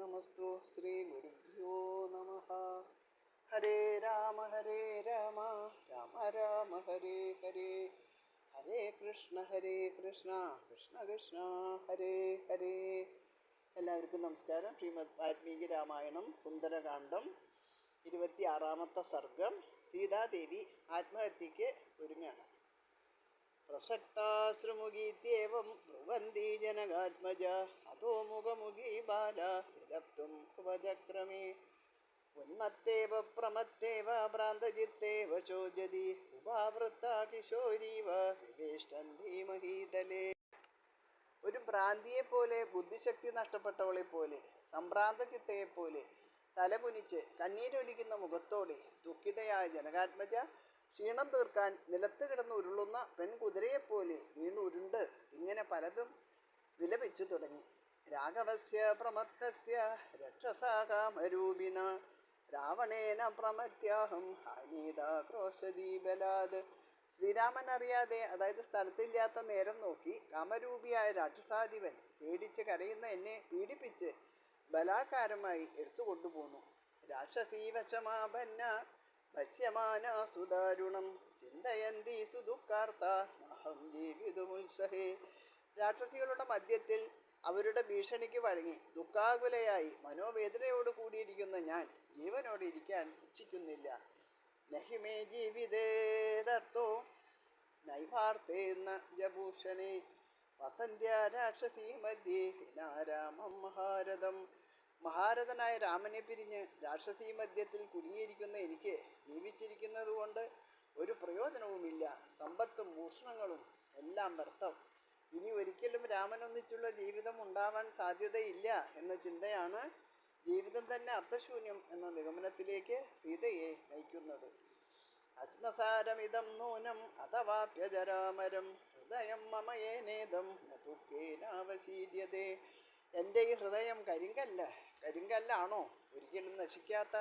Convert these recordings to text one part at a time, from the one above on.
നമസ്തു ശ്രീ ഗുരുഭ്യോ നമഃ. ഹരേ രാമ രാമ രാമ ഹരേ ഹരേ, ഹരേ കൃഷ്ണ കൃഷ്ണ കൃഷ്ണ ഹരേ ഹരേ. എല്ലാവർക്കും നമസ്കാരം. ശ്രീമദ് വാൽമീകി രാമായണം സുന്ദരകാന്ഡം 26-ാമത്തെ സർഗം. സീതാദേവി ആത്മഹത്യക്ക് ഒരുങ്ങാണ്. പ്രസക്താശ്രുമുഖീത്യേവം ബ്രുവന്തി ജനകാത്മജ അതോ മുഖമുഖീ ബാല വിലപ്തും ഉപചക്രമേ ഉന്മത്തേവ പ്രമത്തേവ ഭ്രാന്തചിത്തേവ ചോജതി ഉപാവൃത്ത കിശോരീവ വിവേഷ്ടന്തി മഹീതലേ. ഒരു ഭ്രാന്തിയെപ്പോലെ, ബുദ്ധിശക്തി നഷ്ടപ്പെട്ടവളെ പോലെ, സംഭ്രാന്ത ചിത്തയെപ്പോലെ തലകുനിച്ച് കണ്ണീരൊലിക്കുന്ന മുഖത്തോടെ ദുഃഖിതയായ ജനകാത്മജ ക്ഷീണം തീർക്കാൻ നിലത്ത് കിടന്ന് ഉരുളുന്ന പെൺകുതിരയെപ്പോലെ വീണുരുണ്ട് ഇങ്ങനെ പലതും വിലപിച്ചു തുടങ്ങി. രാഘവസ്യ പ്രമത്തസ്യ രക്ഷസാകാമരൂപിണ രാവണേന പ്രമത്യാഹം ഹാനീത ക്രോശദീ ബലാത്. ശ്രീരാമൻ അറിയാതെ, അതായത് സ്ഥലത്തില്ലാത്ത നേരം നോക്കി, കാമരൂപിയായ രാക്ഷസാധിപൻ പേടിച്ച് കരയുന്ന എന്നെ പീഡിപ്പിച്ച് ബലാകാരമായി എടുത്തുകൊണ്ടുപോന്നു. രാക്ഷസീവശമാപന്ന ഭക്ഷ്യമാന സുദാരുണം ചിന്തയന്തി സുദുഃഖാർത്ത അഹം ജീവിതുമുത്സഹേ. രാക്ഷസികളുടെ മധ്യത്തിൽ അവരുടെ ഭീഷണിക്ക് വഴങ്ങി ദുഃഖാകുലയായി മനോവേദനയോട് കൂടിയിരിക്കുന്ന ഞാൻ ജീവനോടെ ഇരിക്കാൻ ഇച്ഛിക്കുന്നില്ല. നഹിമേ ജീവിതേതർത്ഥോ നൈവാർത്തേന്ന ജഭൂഷണേ വസന്ധ്യ രാക്ഷസീ മധ്യേ വിനാരാമം മഹാരഥം. മഹാരഥനായ രാമനെ പിരിഞ്ഞ് രാക്ഷസീ മധ്യത്തിൽ കുടുങ്ങിയിരിക്കുന്ന എനിക്ക് ജീവിച്ചിരിക്കുന്നത് കൊണ്ട് ഒരു പ്രയോജനവുമില്ല. സമ്പത്തും ഭൂഷണങ്ങളും എല്ലാം വ്യർത്ഥം. ഇനി ഒരിക്കലും രാമനൊന്നിച്ചുള്ള ജീവിതം ഉണ്ടാവാൻ സാധ്യതയില്ല എന്ന ചിന്തയാണ് ജീവിതം തന്നെ അർത്ഥശൂന്യം എന്ന നിഗമനത്തിലേക്ക് സീതയെ നയിക്കുന്നത്. അസ്മസാരമിതം നൂനം അഥവാപ്യജരാമരം ഹൃദയം മമയേനേദം നതുക്കേനാവശീര്യതേ. എൻ്റെ ഈ ഹൃദയം കരിങ്കല്ലാണോ? ഒരിക്കലും നശിക്കാത്ത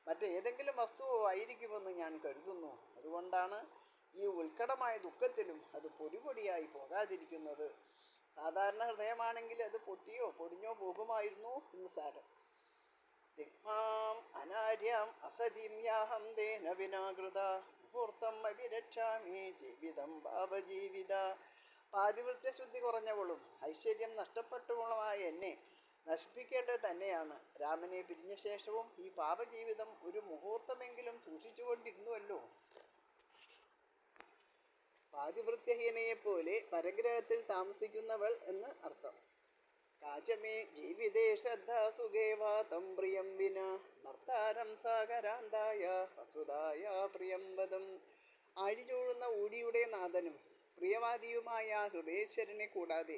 മറ്റേതെങ്കിലും വസ്തുവോ ആയിരിക്കുമെന്ന് ഞാൻ കരുതുന്നു. അതുകൊണ്ടാണ് ഈ ഉത്കടമായ ദുഃഖത്തിലും അത് പൊടിപൊടിയായി പോകാതിരിക്കുന്നത്. സാധാരണ ഹൃദയമാണെങ്കിൽ അത് പൊടിഞ്ഞോ പോകുമായിരുന്നു എന്ന് സാരം. ദിഗ്മാം അനാര്യാം അസതിം യാഹം തേന വിനാകൃത മുഹൂർത്തം അഭിരക്ഷാമി ജീവിതം പാപജീവിത. പാതിവൃത്യശുദ്ധി കുറഞ്ഞവളും ഐശ്വര്യം നഷ്ടപ്പെട്ടവളുമായ എന്നെ നശിപ്പിക്കേണ്ടത് തന്നെയാണ്. രാമനെ പിരിഞ്ഞ ശേഷവും ഈ പാപജീവിതം ഒരു മുഹൂർത്തമെങ്കിലും സൂക്ഷിച്ചുകൊണ്ടിരുന്നുവല്ലോ. പാതിവൃത്യഹീനയെപ്പോലെ പരഗ്രഹത്തിൽ താമസിക്കുന്നവൾ എന്ന് അർത്ഥം. കാചമേ ജീവിതേ ശ്രദ്ധ സുഖേവാതം പ്രിയം വിന ഭർത്താരം സാഗരാന്തായ വസുതായ പ്രിയം വദം. ആഴിചൂഴുന്ന ഊടിയുടെ നാഥനും പ്രിയവാദിയുമായ ഹൃദയേശ്വരനെ കൂടാതെ,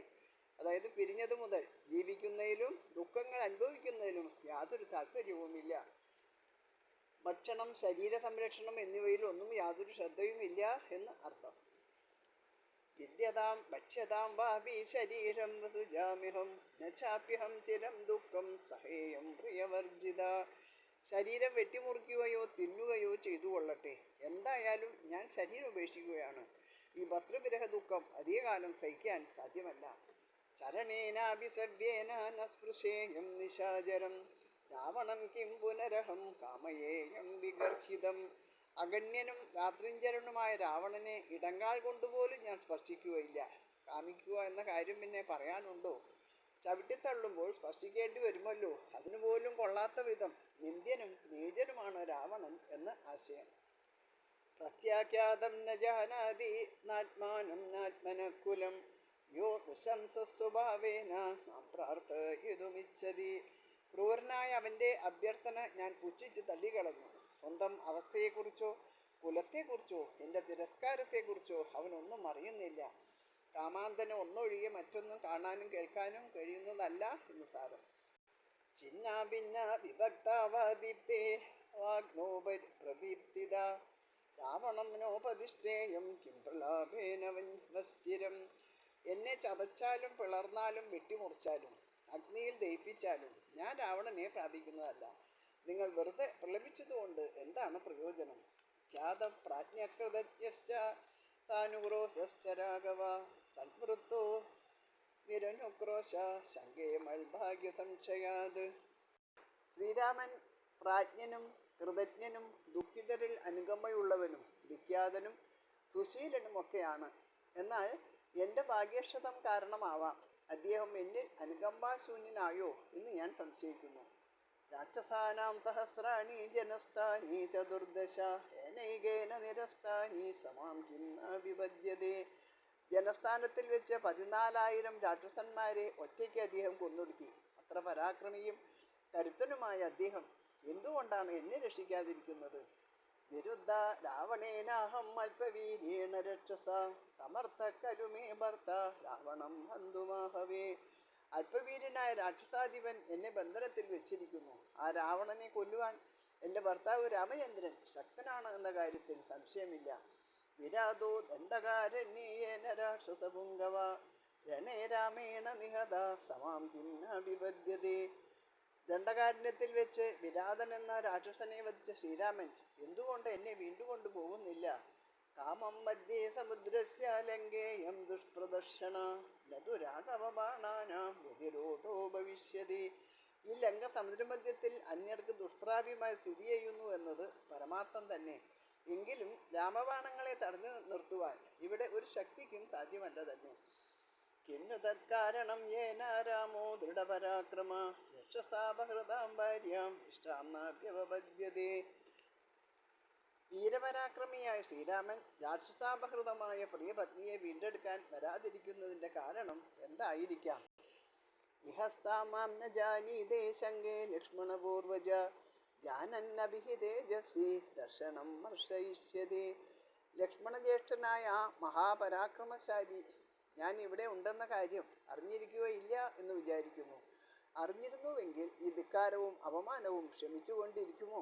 അതായത് പിരിഞ്ഞതു മുതൽ ജീവിക്കുന്നതിലും ദുഃഖങ്ങൾ അനുഭവിക്കുന്നതിലും യാതൊരു താല്പര്യവുമില്ല. ഭക്ഷണം, ശരീര സംരക്ഷണം എന്നിവയിലൊന്നും യാതൊരു ശ്രദ്ധയുമില്ല എന്ന് അർത്ഥം. വിദ്യതാം ഭക്ഷ്യതാം വാപി ശരീരം വസുജാമ്യഹം നചാപ്യഹം ചിരം ദുഃഖം സഹേയം പ്രിയവർജിത. ശരീരം വെട്ടിമുറിക്കുകയോ തിന്നുകയോ ചെയ്തു കൊള്ളട്ടെ, എന്തായാലും ഞാൻ ശരീരം ഉപേക്ഷിക്കുകയാണ്. ഈ ഭർതൃവിരഹ ദുഃഖം അധികകാലം സഹിക്കാൻ സാധ്യമല്ല. ചരണേനാഭിസവ്യേന നസ്പൃശേയം നിശാചരം രാവണം കിം പുനരഹം കാമയേയം വിഗർഹിതം. അഗണ്യനും രാത്രിഞ്ചരനുമായ രാവണനെ ഇടങ്കാൽ കൊണ്ടുപോലും ഞാൻ സ്പർശിക്കുകയില്ല. കാമിക്കുക എന്ന കാര്യം പിന്നെ പറയാനുണ്ടോ? ചവിട്ടിത്തള്ളുമ്പോൾ സ്പർശിക്കേണ്ടി വരുമല്ലോ. അതിനുപോലും കൊള്ളാത്ത വിധം നിന്ദ്യനും നീചനുമാണ് രാവണൻ എന്ന് ആശയം. പ്രത്യാഖ്യാതം ന ജാനാതി നാത്മാനം നാത്മനകുലം യോ നിശംസസ്വഭാവേന നാം പ്രാർത്ഥയിതുമിച്ഛതി. ക്രൂരനായ അവൻ്റെ അഭ്യർത്ഥന ഞാൻ പുച്ഛിച്ച് തള്ളിക്കളഞ്ഞു. സ്വന്തം അവസ്ഥയെക്കുറിച്ചോ കുലത്തെക്കുറിച്ചോ എൻ്റെ തിരസ്കാരത്തെക്കുറിച്ചോ അവനൊന്നും അറിയുന്നില്ല. കാമാന്തന് ഒന്നൊഴികെ മറ്റൊന്നും കാണാനും കേൾക്കാനും കഴിയുന്നതല്ല എന്ന് സാരം. ചിന്ന ഭിന്ന വിഭക്താവാദീപ്തേ വാഗ്നോപരി പ്രദീപ്തിത രാവണം നോപതിഷ്ഠേയം കിം പ്രലാപേന വശ്ചിരം. എന്നെ ചതച്ചാലും പിളർന്നാലും വെട്ടിമുറിച്ചാലും അഗ്നിയിൽ ദഹിപ്പിച്ചാലും ഞാൻ രാവണനെ പ്രാപിക്കുന്നതല്ല. നിങ്ങൾ വെറുതെ പ്രലപിച്ചതുകൊണ്ട് എന്താണ് പ്രയോജനം? ഖ്യാത പ്രാജ്ഞകൃതജ്ഞശ്ച താനുക്രോശശ്ച രാഘവ തന്മൃത്തോ നിരനുക്രോശ ശങ്കേ മൽഭാഗ്യ സംശയാത്. ശ്രീരാമൻ പ്രാജ്ഞനും കൃതജ്ഞനും ദുഃഖിതരിൽ അനുകമ്പയുള്ളവനും വിഖ്യാതനും സുശീലനുമൊക്കെയാണ്. എന്നാൽ എൻ്റെ ഭാഗ്യക്ഷതം കാരണമാവാം അദ്ദേഹം എന്നിൽ അനുകമ്പാശൂന്യനായോ എന്ന് ഞാൻ സംശയിക്കുന്നു. രാക്ഷസാനാം സഹസ്രാണി ജനസ്ഥാനി ചതുർദശ ഏനൈകേന നിരസ്ഥാനി സമാം കിം ന വിപദ്യതേ. ജനസ്ഥാനത്തിൽ വെച്ച് 14,000 രാക്ഷസന്മാരെ ഒറ്റയ്ക്ക് അദ്ദേഹം കൊന്നൊടുക്കി. അത്ര പരാക്രമിയും കരുത്തനുമായ അദ്ദേഹം എന്തുകൊണ്ടാണ് എന്നെ രക്ഷിക്കാതിരിക്കുന്നത്? വിരുദ്ധ രാവണേനാഹം അല്പവീര്യേണ രക്ഷസ സമർത്ഥ കലുമേ ഭർത്ത രാവണം ഹന്തുമാഹവേ. അല്പവീര്യനായ രാക്ഷസാധിപൻ എന്നെ ബന്ധനത്തിൽ വെച്ചിരിക്കുന്നു. ആ രാവണനെ കൊല്ലുവാൻ എൻ്റെ ഭർത്താവ് രാമചന്ദ്രൻ ശക്തനാണ് എന്ന കാര്യത്തിൽ സംശയമില്ല. വിരാതോ ദണ്ഡകാരണ്യേന രാക്ഷസപുങ്കവ രണേ രാമേണ നിഹത സമാം കിം ന വിപദ്യതേ. ദണ്ഡകാരണ്യത്തിൽ വെച്ച് വിരാതൻ എന്ന രാക്ഷസനെ വധിച്ച ശ്രീരാമൻ എന്തുകൊണ്ട് എന്നെ വീണ്ടുകൊണ്ടു പോകുന്നില്ല? കാമം മധ്യേ സമുദ്രസ്യ ലങ്കേയം ദുഷ്പ്രദർശന നതു രാഘവബാണാനാം ഗതിരോധോ ഭവിഷ്യതി. ഈ ലങ്ക സമുദ്രമധ്യത്തിൽ അന്യർക്ക് ദുഷ്പ്രാപ്യമായി സ്ഥിതി ചെയ്യുന്നു എന്നത് പരമാർത്ഥം തന്നെ. എങ്കിലും രാമബാണങ്ങളെ തടഞ്ഞു നിർത്തുവാൻ ഇവിടെ ഒരു ശക്തിക്കും സാധ്യമല്ല തന്നെ. കിന്നു തത്കാരണം യേന രാമോ ദൃഢപരാക്രമ രക്ഷസാപഹൃതാം ഭാര്യാം ഇഷ്ടാം നാഭ്യവപദ്യതേ. വീരപരാക്രമിയായ ശ്രീരാമൻ രാക്ഷസാപഹൃതമായ പ്രിയപത്നിയെ വീണ്ടെടുക്കാൻ വരാതിരിക്കുന്നതിൻ്റെ കാരണം എന്തായിരിക്കാം? ഇഹസ്താമാം ന ജാനീതേ ശങ്കേ ലക്ഷ്മണപൂർവജ ജാനന്നഭിഹിതേജസി ദർശനം മർശയിഷ്യതേ. ലക്ഷ്മണജ്യേഷ്ഠനായ മഹാപരാക്രമശാലി ഞാൻ ഇവിടെ ഉണ്ടെന്ന കാര്യം അറിഞ്ഞിരിക്കുകയില്ല എന്ന് വിചാരിക്കുന്നു. അറിഞ്ഞിരുന്നുവെങ്കിൽ ഈ ധിക്കാരവും അപമാനവും ക്ഷമിച്ചുകൊണ്ടിരിക്കുമോ?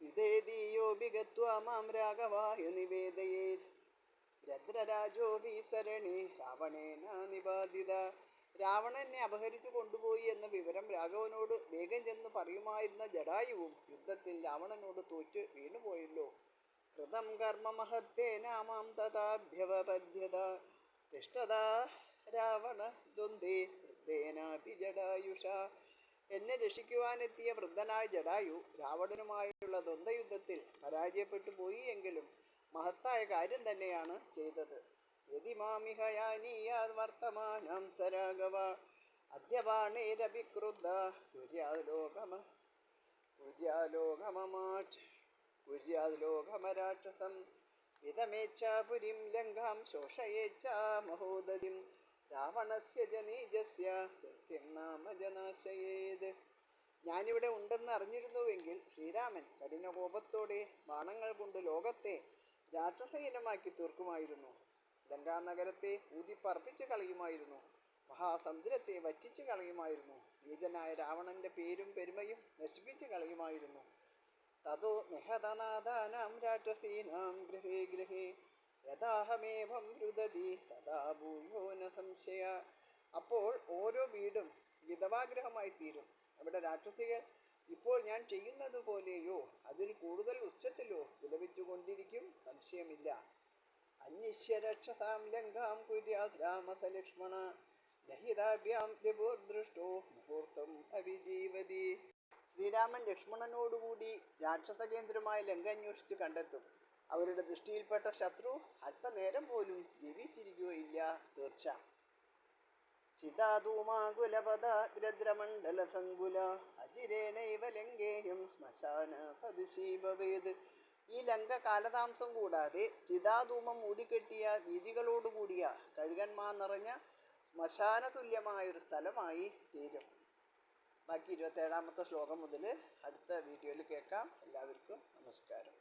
ഇതേതീയോപി ഗത്വാ മാം രാഘവായ നിവേദയേത് രദ്രരാജോപി സരണി രാവണേന നിബാധിത. രാവണനെ അപഹരിച്ചു കൊണ്ടുപോയി എന്ന വിവരം രാഘവനോട് വേഗം ചെന്ന് പറയുമായിരുന്ന ജടായുവും യുദ്ധത്തിൽ രാവണനോട് തോറ്റ് വീണുപോയല്ലോ. കൃതം കർമ്മ മഹത്തേന മാം തഥാഭ്യവപദ്ധ്യത തിഷ്ഠതാ രാവണ ദ്വന്ദ്വേ വൃദ്ധേനാപി ജടായുഷ. എന്നെ രക്ഷിക്കുവാനെത്തിയ വൃദ്ധനായ ജടായു രാവണനുമായുള്ള ദ്വന്ദ്വയുദ്ധത്തിൽ പരാജയപ്പെട്ടു പോയി എങ്കിലും മഹത്തായ കാര്യം തന്നെയാണ് ചെയ്തത്. യതിമാമിഹയാനീയാത് വർത്തമാനം സരാഘവ അദ്യബാണേരഭിക്രുദ്ധ കുര്യാലോകമരാക്ഷസം വിതമേച്ഛാപുരിം ലങ്കാം ശോഷയേച്ഛാ മഹോദതിം രാവണസ്യ ജനീജസ്യ കൃത്യം നാമ ജനാശയേത്. ഞാനിവിടെ ഉണ്ടെന്ന് അറിഞ്ഞിരുന്നുവെങ്കിൽ ശ്രീരാമൻ കഠിന കോപത്തോടെ ബാണങ്ങൾ കൊണ്ട് ലോകത്തെ രാക്ഷസഹീനമാക്കി തീർക്കുമായിരുന്നു. ലങ്കാനഗരത്തെ ഊതിപ്പറപ്പിച്ചു കളയുമായിരുന്നു. മഹാസമുദ്രത്തെ വറ്റിച്ചു കളയുമായിരുന്നു. നീചനായ രാവണന്റെ പേരും പെരുമയും നശിപ്പിച്ചു കളയുമായിരുന്നു. തതോ നിഹതനാഥാനാം രാക്ഷസീനാം ഗൃഹേ ഗൃഹേ യഥാഹമേവം രുദതി തഥാ ഭൂയോ ന സംശയ. അപ്പോൾ ഓരോ വീടും വിധവാഗ്രഹമായി തീരും. അവിടെ രാക്ഷസികൾ ഇപ്പോൾ ഞാൻ ചെയ്യുന്നത് പോലെയോ അതിൽ കൂടുതൽ ഉച്ചത്തിലോ വിലപിച്ചുകൊണ്ടിരിക്കും, സംശയമില്ല. അന്വിഷ്യ രക്ഷസാം ലങ്കാം കുര്യാത് രാമസ ലക്ഷ്മണ ദഹിതാഭ്യാം വിഭുർദൃഷ്ടോ മുഹൂർത്തം അവിജീവതി. ശ്രീരാമൻ ലക്ഷ്മണനോടുകൂടി രാക്ഷസകേന്ദ്രമായ ലങ്ക അന്വേഷിച്ച് കണ്ടെത്തും. അവരുടെ ദൃഷ്ടിയിൽപ്പെട്ട ശത്രു അല്പനേരം പോലും ജീവിച്ചിരിക്കുകയില്ല, തീർച്ച. ചിതാധൂമാകുലപദദ്രമണ്ഡലസങ്കുല അജിരേണൈവ ലങ്കേയം ശ്മശാന സദൃശീ ഭവേത്. ഈ ലങ്ക കാലതാമസം കൂടാതെ ചിതാധൂമം മൂടിക്കെട്ടിയ വീതികളോടുകൂടിയ കഴുകന്മാർ നിറഞ്ഞ ശ്മശാന തുല്യമായൊരു സ്ഥലമായി തീരും. ബാക്കി 27ാമത്തെ ശ്ലോകം മുതൽ അടുത്ത വീഡിയോയിൽ കേൾക്കാം. എല്ലാവർക്കും നമസ്കാരം.